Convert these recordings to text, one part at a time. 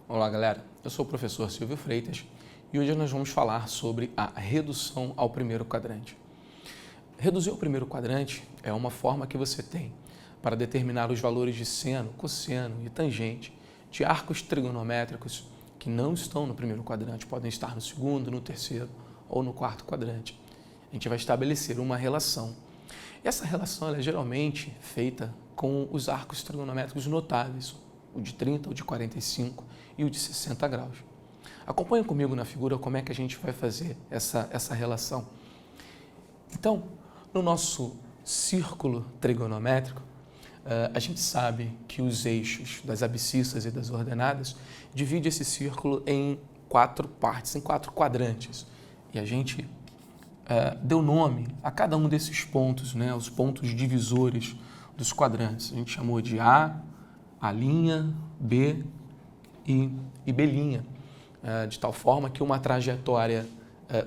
Olá galera, eu sou o professor Silvio Freitas e hoje nós vamos falar sobre a redução ao primeiro quadrante. Reduzir ao primeiro quadrante é uma forma que você tem para determinar os valores de seno, cosseno e tangente de arcos trigonométricos que não estão no primeiro quadrante, podem estar no segundo, no terceiro ou no quarto quadrante. A gente vai estabelecer uma relação. E essa relação é geralmente feita com os arcos trigonométricos notáveis, o de 30, o de 45 e o de 60 graus. Acompanhe comigo na figura como é que a gente vai fazer essa relação. Então, no nosso círculo trigonométrico, a gente sabe que os eixos das abscissas e das ordenadas dividem esse círculo em 4 partes, em 4 quadrantes. E a gente deu nome a cada um desses pontos, né, os pontos divisores dos quadrantes. A gente chamou de A linha, B e B', de tal forma que uma trajetória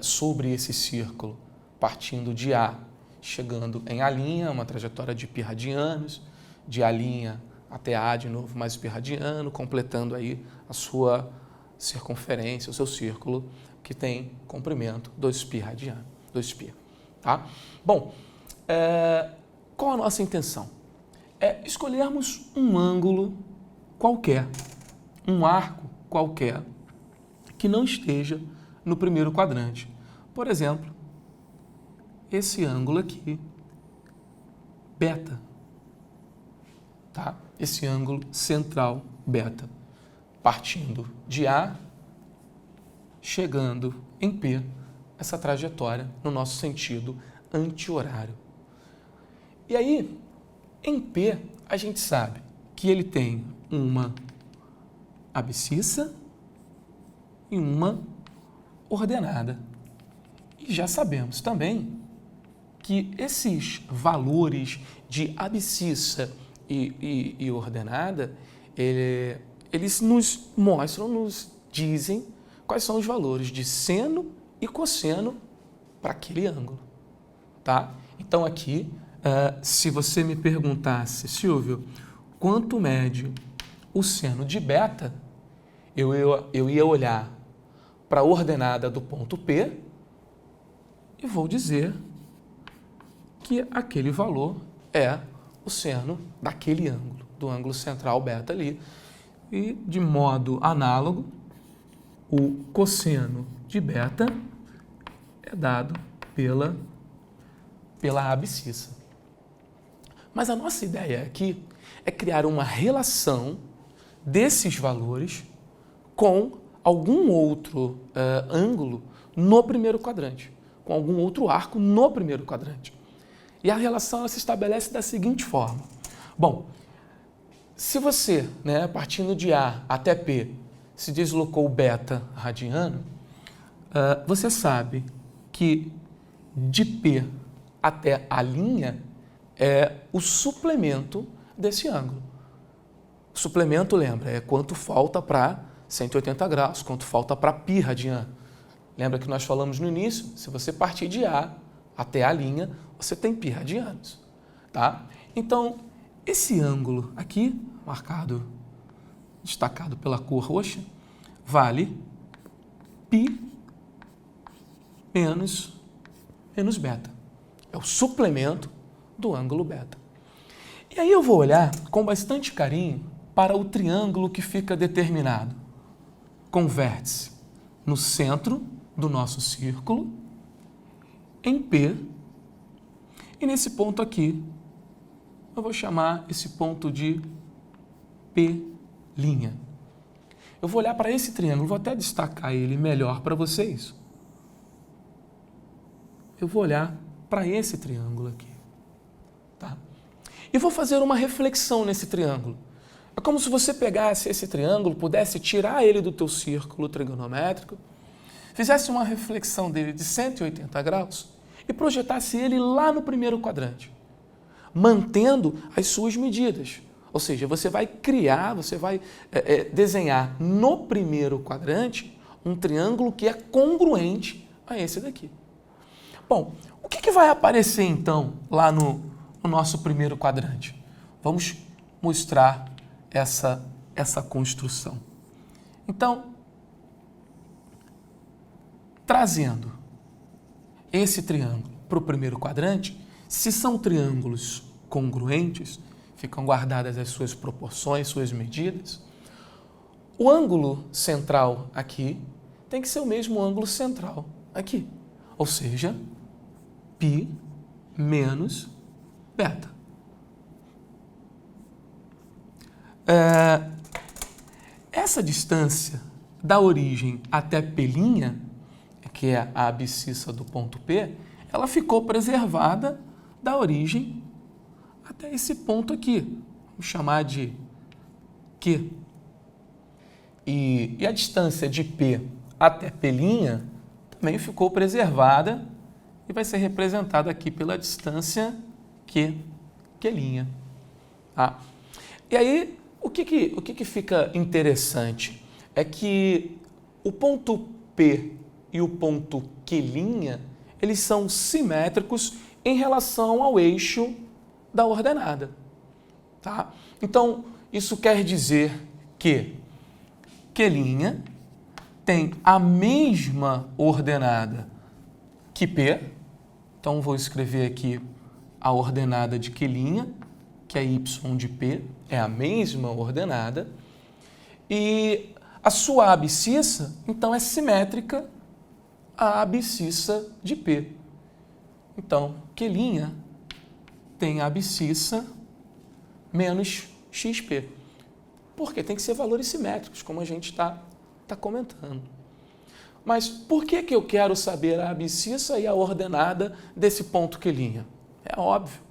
sobre esse círculo, partindo de A, chegando em A', uma trajetória de π radianos, de A' até A de novo mais π radiano, completando aí a sua circunferência, o seu círculo, que tem comprimento 2π radiano, 2π, tá? Bom, qual a nossa intenção? É escolhermos um ângulo qualquer, um arco qualquer, que não esteja no primeiro quadrante. Por exemplo, esse ângulo aqui, beta, tá? Esse ângulo central beta, partindo de A, chegando em P, essa trajetória no nosso sentido anti-horário. E aí, em P, a gente sabe que ele tem uma abscissa e uma ordenada. E já sabemos também que esses valores de abscissa e ordenada, eles nos mostram, nos dizem quais são os valores de seno e cosseno para aquele ângulo, tá? Então aqui, se você me perguntasse, Silvio, quanto mede o seno de beta, eu ia olhar para a ordenada do ponto P e vou dizer que aquele valor é o seno daquele ângulo, do ângulo central beta ali. E, de modo análogo, o cosseno de beta é dado pela abscissa. Mas a nossa ideia aqui é criar uma relação desses valores com algum outro ângulo no primeiro quadrante, com algum outro arco no primeiro quadrante. E a relação se estabelece da seguinte forma. Bom, se você, partindo de A até P, se deslocou beta radiano, você sabe que de P até A' é o suplemento desse ângulo. O suplemento, lembra, é quanto falta para 180 graus, quanto falta para π radiano. Lembra que nós falamos no início? Se você partir de A até A', você tem π radianos, tá? Então, esse ângulo aqui, marcado, destacado pela cor roxa, vale π menos beta. É o suplemento do ângulo beta. E aí eu vou olhar com bastante carinho para o triângulo que fica determinado com vértice no centro do nosso círculo, em P, e nesse ponto aqui, eu vou chamar esse ponto de P'. Eu vou olhar para esse triângulo, vou até destacar ele melhor para vocês. Eu vou olhar para esse triângulo aqui, tá? E vou fazer uma reflexão nesse triângulo. É como se você pegasse esse triângulo, pudesse tirar ele do teu círculo trigonométrico, fizesse uma reflexão dele de 180 graus e projetasse ele lá no primeiro quadrante, mantendo as suas medidas. Ou seja, você vai criar, você vai desenhar no primeiro quadrante um triângulo que é congruente a esse daqui. Bom, o que vai aparecer então lá no nosso primeiro quadrante? Vamos mostrar essa construção. Então, trazendo esse triângulo para o primeiro quadrante, se são triângulos congruentes, ficam guardadas as suas proporções, suas medidas, o ângulo central aqui tem que ser o mesmo ângulo central aqui, ou seja, π menos beta. Essa distância da origem até P', que é a abscissa do ponto P, ela ficou preservada da origem até esse ponto aqui. Vamos chamar de Q. E a distância de P até P' também ficou preservada e vai ser representada aqui pela distância Q'. Tá? E aí, o que fica interessante é que o ponto P e o ponto Q', eles são simétricos em relação ao eixo da ordenada. Tá? Então, isso quer dizer que Q' tem a mesma ordenada que P. Então, vou escrever aqui a ordenada de Q', que é y de P, é a mesma ordenada. E a sua abscissa, então, é simétrica à abscissa de P. Então, Q' tem a abscissa menos xp. Porque tem que ser valores simétricos, como a gente está comentando. Mas por que eu quero saber a abscissa e a ordenada desse ponto Q'? É óbvio,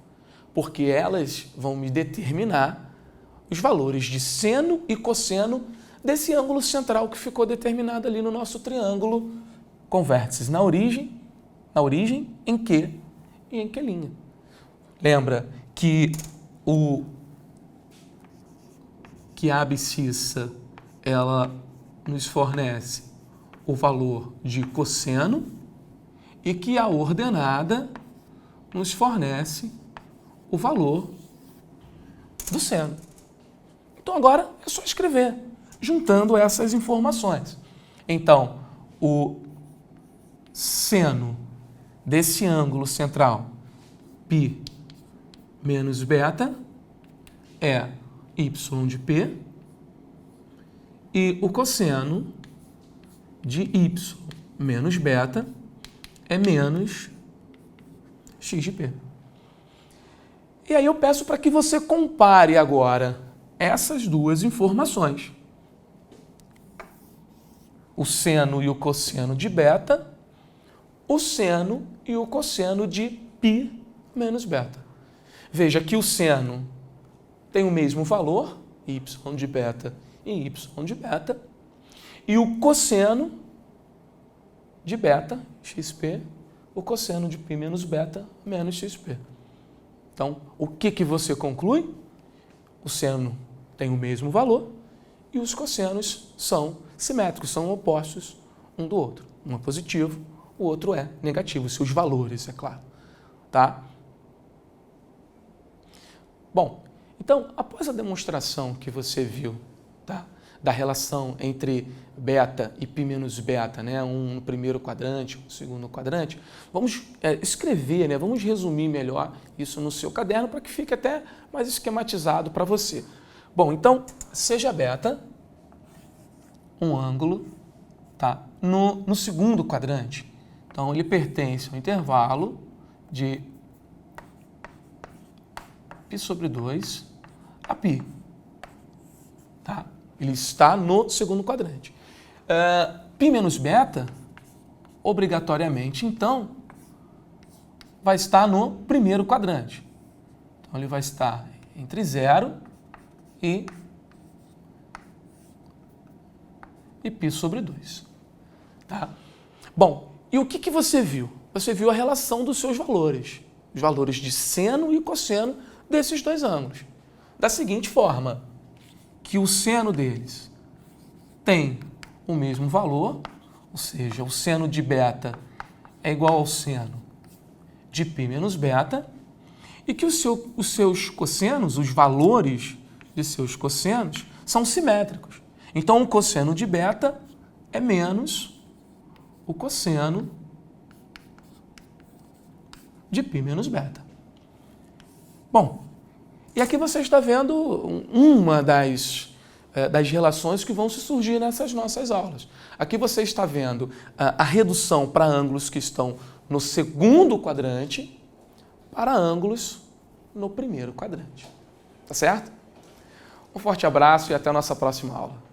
porque elas vão me determinar os valores de seno e cosseno desse ângulo central que ficou determinado ali no nosso triângulo com vértices na origem, em Q e em Q'. Lembra que a abscissa ela nos fornece o valor de cosseno e que a ordenada nos fornece o valor do seno. Então agora é só escrever, juntando essas informações. Então, o seno desse ângulo central, π menos beta, é y de P, e o cosseno de y menos beta é menos x de P. E aí eu peço para que você compare agora essas duas informações. O seno e o cosseno de beta, o seno e o cosseno de π menos beta. Veja que o seno tem o mesmo valor, y de beta e y de beta, e o cosseno de beta, xp, o cosseno de π menos beta, menos xp. Então, o que você conclui? O seno tem o mesmo valor e os cossenos são simétricos, são opostos um do outro. Um é positivo, o outro é negativo, seus valores, é claro. Tá? Bom, então, após a demonstração que você viu, tá, da relação entre beta e π menos beta, né, um no primeiro quadrante, um no segundo quadrante, vamos escrever, né, vamos resumir melhor isso no seu caderno para que fique até mais esquematizado para você. Bom, então, seja beta um ângulo, tá, no segundo quadrante. Então, ele pertence ao intervalo de π sobre 2 a π. Tá? Ele está no segundo quadrante. π menos beta, obrigatoriamente, então, vai estar no primeiro quadrante. Então, ele vai estar entre 0 e π sobre 2. Tá? Bom, e o que você viu? Você viu a relação dos seus valores, os valores de seno e cosseno desses dois ângulos. Da seguinte forma, que o seno deles tem o mesmo valor, ou seja, o seno de beta é igual ao seno de π menos beta, e que os seus cossenos, os valores de seus cossenos, são simétricos. Então, o cosseno de beta é menos o cosseno de π menos beta. Bom, e aqui você está vendo uma das relações que vão se surgir nessas nossas aulas. Aqui você está vendo a redução para ângulos que estão no segundo quadrante para ângulos no primeiro quadrante. Tá certo? Um forte abraço e até a nossa próxima aula.